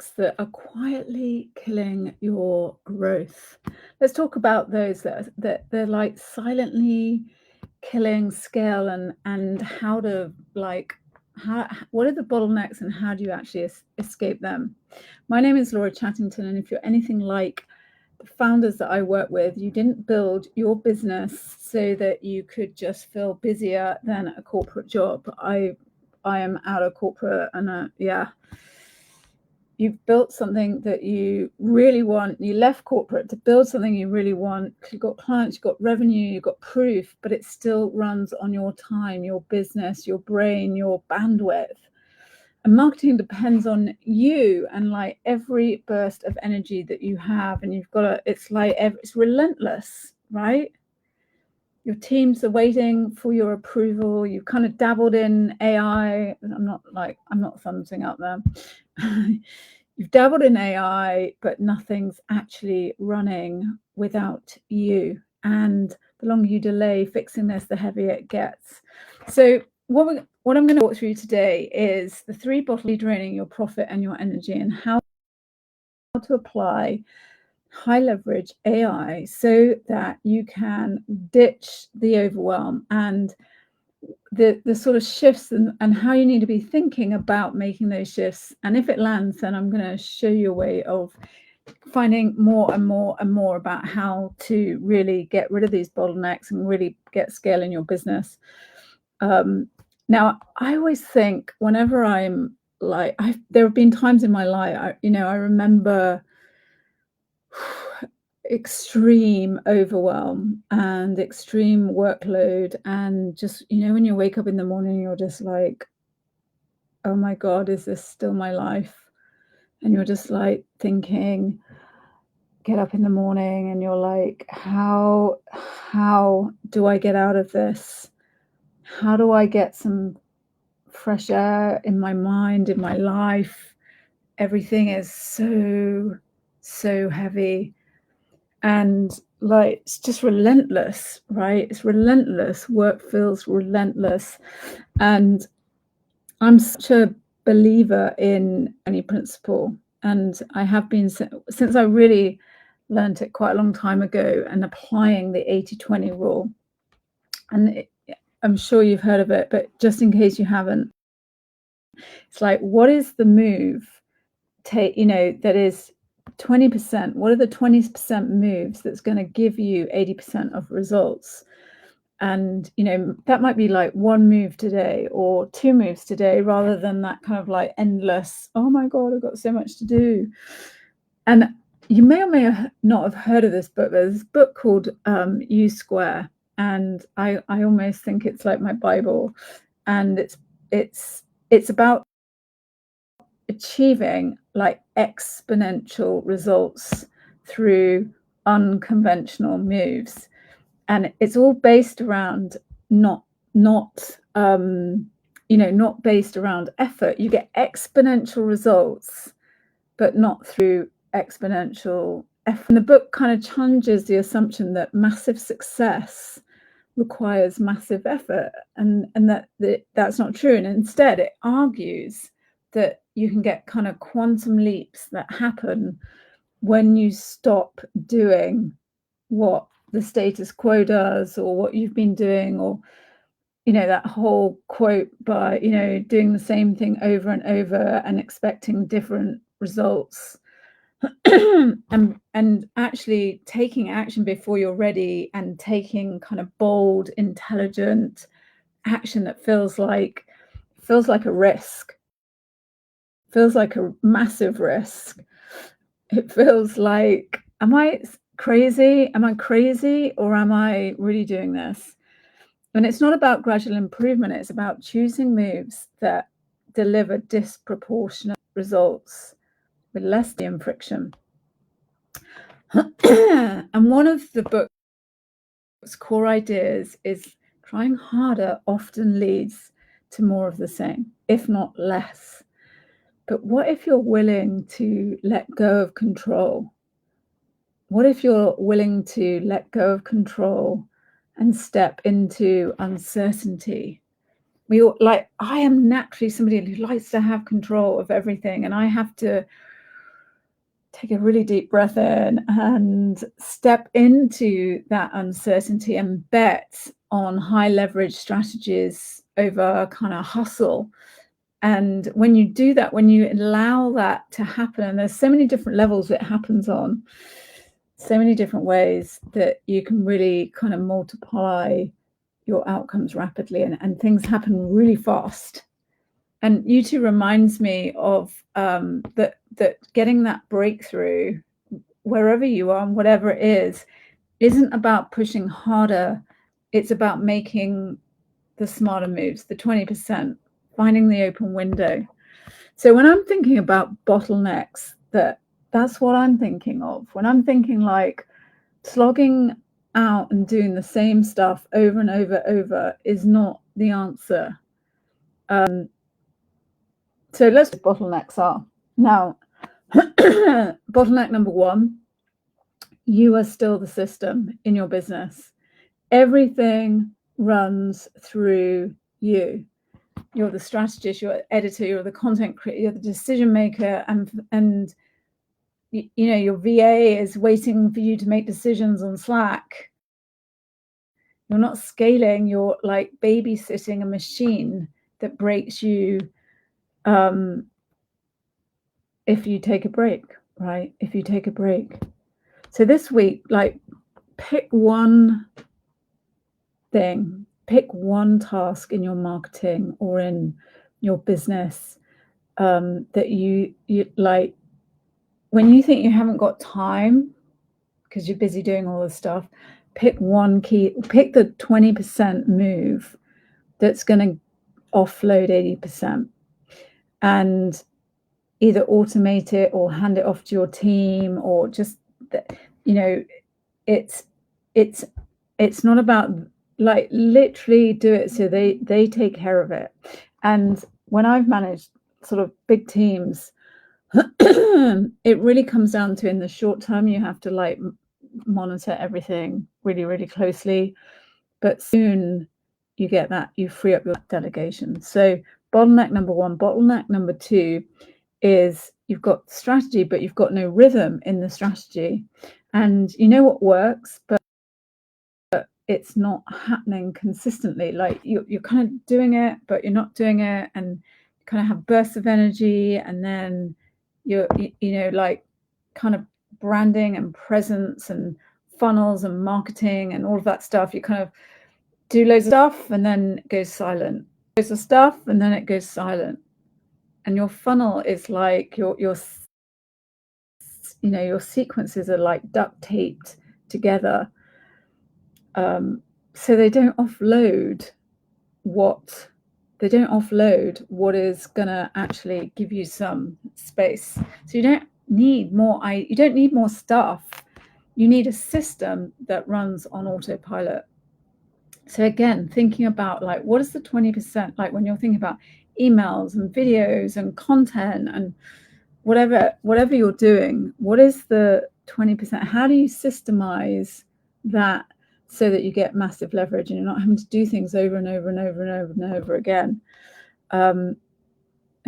bottlenecks that are quietly killing your growth. Let's talk about those that they're like silently killing scale and how to what are the bottlenecks and how do you actually escape them? My name is Laura Chattington, and if you're anything like the founders that I work with, you didn't build your business so that you could just feel busier than a corporate job. I am out of corporate, and you've built something that you really want. You left corporate to build something you really want. You've got clients, you've got revenue, you've got proof, but it still runs on your time, your business, your brain, your bandwidth. And marketing depends on you and like every burst of energy that you have, and you've got to, it's relentless, right? Your teams are waiting for your approval. You've kind of dabbled in AI. I'm not thumbsing up there. You've dabbled in AI, but nothing's actually running without you. And the longer you delay fixing this, the heavier it gets. So what I'm going to walk through today is the 3 bottlenecks draining your profit and your energy, and how to apply high leverage AI so that you can ditch the overwhelm and the sort of shifts and how you need to be thinking about making those shifts. And if it lands, then I'm going to show you a way of finding more and more and more about how to really get rid of these bottlenecks and really get scale in your business. Now, I always think whenever I'm like, there have been times in my life, I remember extreme overwhelm and extreme workload, and just, when you wake up in the morning, you're just like, oh my God, is this still my life? And you're just like thinking, get up in the morning and you're like, how do I get out of this? How do I get some fresh air in my mind, in my life? Everything is so heavy. And like, it's just relentless, right? It's relentless. Work feels relentless. And I'm such a believer in any principle. And I have been since I really learned it quite a long time ago, and applying the 80-20 rule. And I'm sure you've heard of it, but just in case you haven't, it's like, what is the move that is 20%? What are the 20% moves that's going to give you 80% of results? And that might be like 1 move today or 2 moves today, rather than that kind of like endless, oh my God, I've got so much to do. And you may or may not have heard of this book. There's this book called U Square, and I almost think it's like my Bible. And it's about achieving like exponential results through unconventional moves, and it's all based around not based around effort. You get exponential results, but not through exponential effort. And the book kind of challenges the assumption that massive success requires massive effort, and that's not true. And instead, it argues that you can get kind of quantum leaps that happen when you stop doing what the status quo does, or what you've been doing, or that whole quote by doing the same thing over and over and expecting different results. and actually taking action before you're ready, and taking kind of bold, intelligent action that feels like a risk, feels like a massive risk. It feels like, am I crazy, or am I really doing this? And it's not about gradual improvement. It's about choosing moves that deliver disproportionate results with less friction. And one of the book's core ideas is trying harder often leads to more of the same, if not less. But what if you're willing to let go of control? What if you're willing to let go of control and step into uncertainty? I am naturally somebody who likes to have control of everything, and I have to take a really deep breath in and step into that uncertainty and bet on high leverage strategies over kind of hustle. And when you do that, when you allow that to happen, and there's so many different levels it happens on, so many different ways that you can really kind of multiply your outcomes rapidly, and things happen really fast. And U2 reminds me of that getting that breakthrough wherever you are and whatever it is isn't about pushing harder. It's about making the smarter moves, the 20%, finding the open window. So when I'm thinking about bottlenecks, that's what I'm thinking of. When I'm thinking like slogging out and doing the same stuff over and over is not the answer. So let's bottlenecks are. Now, bottleneck number one, you are still the system in your business. Everything runs through you. You're the strategist, you're the editor, you're the content creator, you're the decision maker, and you know, your VA is waiting for you to make decisions on Slack. You're not scaling, you're like babysitting a machine that breaks you if you take a break, right? If you take a break. So this week, like, pick one thing, pick one task in your marketing or in your business that you like. When you think you haven't got time because you're busy doing all this stuff, pick one key, pick the 20% move that's going to offload 80%, and either automate it or hand it off to your team, or just, you know, it's not about, like, literally do it so they take care of it. And when I've managed sort of big teams, it really comes down to, in the short term, you have to like monitor everything really, really closely, but soon you get that, you free up your delegation. So bottleneck number one. Bottleneck number two is you've got strategy, but you've got no rhythm in the strategy. And you know what works, but it's not happening consistently. Like you're kind of doing it, but you're not doing it, and you kind of have bursts of energy, and then you're, you know, like kind of branding and presence and funnels and marketing and all of that stuff. You kind of do loads of stuff and then it goes silent. Loads of stuff and then it goes silent. And your funnel is like your you know, your sequences are like duct taped together, so they don't offload what is going to actually give you some space. So you don't need more stuff. You need a system that runs on autopilot. So again, thinking about like, what is the 20%, like when you're thinking about emails and videos and content and whatever you're doing, what is the 20%? How do you systemize that so that you get massive leverage and you're not having to do things over and over and over and over and over again, and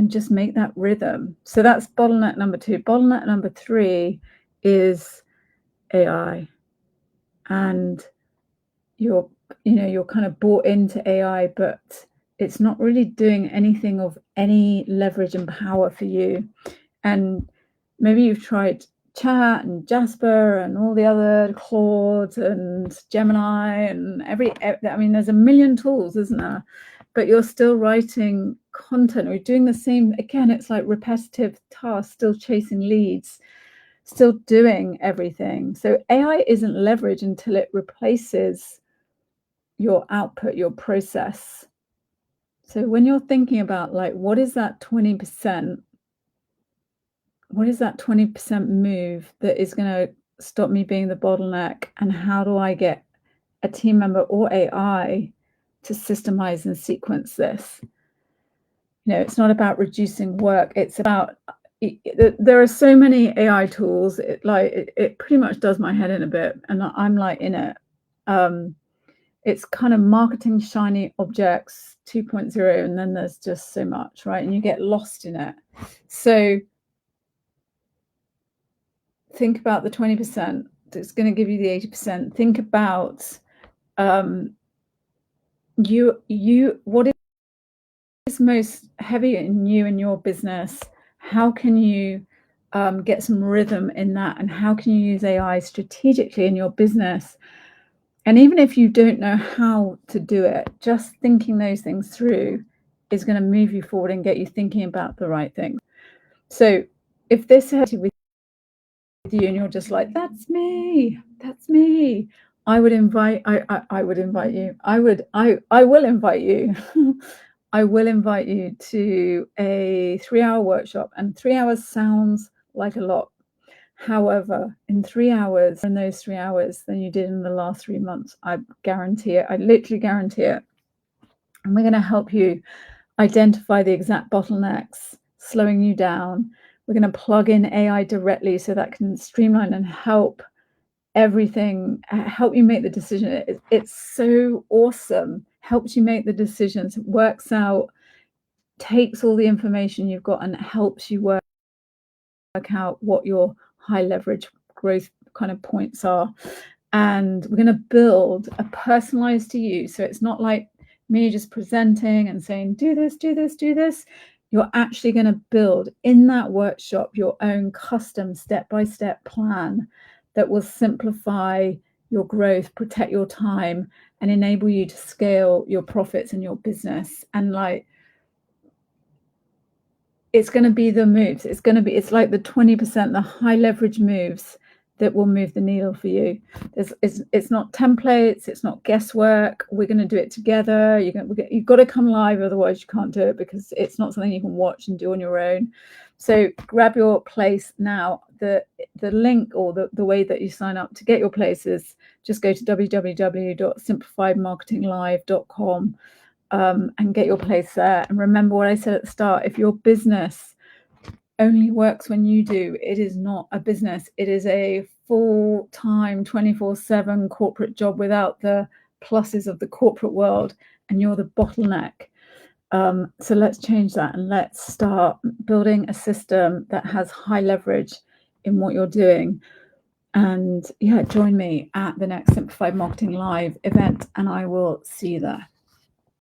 just make that rhythm? So that's bottleneck number two. Bottleneck number three is AI. And you're kind of bought into AI, but it's not really doing anything of any leverage and power for you. And maybe you've tried Chat and Jasper and all the other Claude and Gemini and I mean, there's a million tools, isn't there? But you're still writing content or doing the same. Again, it's like repetitive tasks, still chasing leads, still doing everything. So AI isn't leverage until it replaces your output, your process. So when you're thinking about like, what is that 20%? What is that 20% move that is going to stop me being the bottleneck? And how do I get a team member or AI to systemize and sequence this? You know, it's not about reducing work. It's about, there are so many AI tools. It pretty much does my head in a bit, and I'm like in it. It's kind of marketing shiny objects 2.0, and then there's just so much, right? And you get lost in it. So think about the 20% that's going to give you the 80%. Think about um, what is most heavy in you and your business. How can you get some rhythm in that, and how can you use AI strategically in your business? And even if you don't know how to do it, just thinking those things through is going to move you forward and get you thinking about the right things. So if this has with you and you're just like, that's me, I would invite I would invite you. I will invite you. I will invite you to a 3-hour workshop, and 3 hours sounds like a lot. However, in 3 hours, in those 3 hours than you did in the last 3 months, I guarantee it. I literally guarantee it. And we're going to help you identify the exact bottlenecks slowing you down. We're going to plug in AI directly so that can streamline and help everything, help you make the decision. It's so awesome. Helps you make the decisions, works out, takes all the information you've got and helps you work out what your high leverage growth kind of points are. And we're going to build a personalized to you. So it's not like me just presenting and saying, do this, do this, do this. You're actually going to build in that workshop your own custom step-by-step plan that will simplify your growth, protect your time, and enable you to scale your profits and your business. And like, it's going to be the moves. It's like the 20%, the high leverage moves that will move the needle for you. It's not templates. It's not guesswork. We're going to do it together. You've got to come live. Otherwise you can't do it, because it's not something you can watch and do on your own. So grab your place now. The link, or the way that you sign up to get your place, is just go to www.simplifiedmarketinglive.com. And get your place there. And remember what I said at the start: if your business only works when you do, it is not a business. It is a full-time 24/7 corporate job without the pluses of the corporate world, and you're the bottleneck. So let's change that, and let's start building a system that has high leverage in what you're doing. And yeah, join me at the next Simplified Marketing Live event, and I will see you there.